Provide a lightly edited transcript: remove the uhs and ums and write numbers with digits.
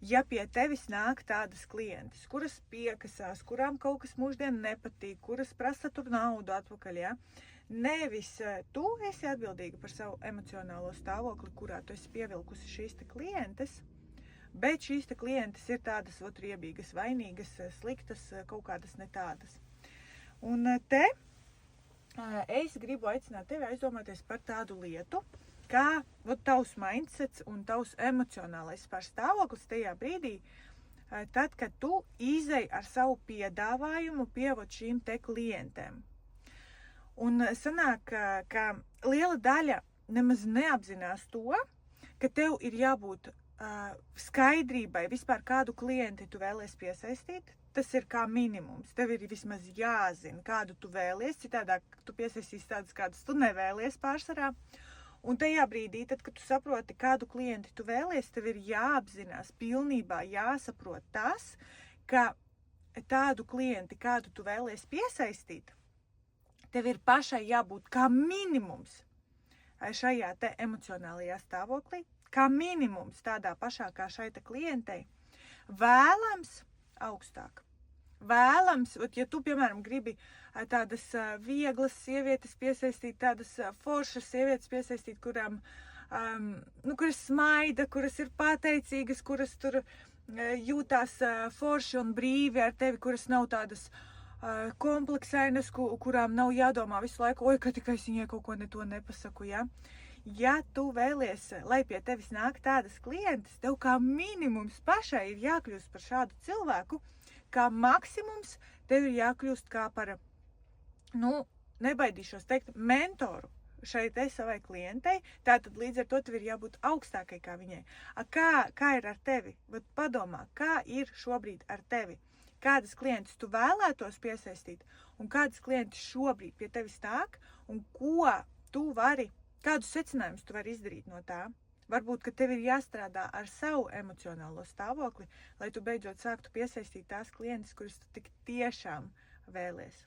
Ja pie tevis nāk tādas klientes, kuras piekasās, kurām kaut kas mūždien nepatīk, kuras prasa tur naudu atpakaļ, ja? Nevis tu esi atbildīga par savu emocionālo stāvokli, kurā tu esi pievilkusi šīs te klientes, bet šīs te klientes ir tādas riebīgas, vainīgas, sliktas, kaut kādas ne tādas. Un te es gribu aicināt tevi aizdomāties par tādu lietu, kā tavs mindsets un tavs emocionālais stāvoklis tajā brīdī, tad, kad tu izej ar savu piedāvājumu pie šīm te klientēm. Un sanāk, ka liela daļa nemaz neapzinās to, ka tev ir jābūt skaidrībai vispār kādu klienti tu vēlies piesaistīt. Tas ir kā minimums. Tev ir vismaz jāzina, kādu tu vēlies, citādāk tu piesaistīsi tādas, kādas tu nevēlies pārsvarā. Un tajā brīdī, tad, kad tu saproti, kādu klienti tu vēlies, tev ir jāapzinās, pilnībā jāsaprot tas, ka tādu klienti, kādu tu vēlies piesaistīt, tev ir pašai jābūt kā minimums šajā te emocionālajā stāvoklī, kā minimums tādā pašā kā šai te klientei, vēlams augstāk. Vēlams, ja tu, piemēram, gribi tādas vieglas sievietes piesaistīt, tādas foršas sievietes piesaistīt, kurām, kuras smaida, kuras ir pateicīgas, kuras tur jūtās forši un brīvi ar tevi, kuras nav tādas kompleksainas, kurām nav jādomā visu laiku, ka tikai es viņai kaut ko ne to nepasaku, ja? Ja tu vēlies, lai pie tevis nāk tādas klientes, tev kā minimums pašai ir jākļūst par šādu cilvēku, kā maksimums tev ir jākļūst kā par, nebaidīšos teikt, mentoru šai te savai klientei, tātad līdz ar to tev ir jābūt augstākai kā viņai. Kā ir ar tevi? Padomā, kā ir šobrīd ar tevi? Kādas klientus tu vēlētos piesaistīt un kādas klientus šobrīd pie tevis nāk un ko tu vari, kādus secinājumus tu vari izdarīt no tā? Varbūt, ka tev ir jāstrādā ar savu emocionālo stāvokli, lai tu beidzot sāktu piesaistīt tās klientes, kuras tu tik tiešām vēlies.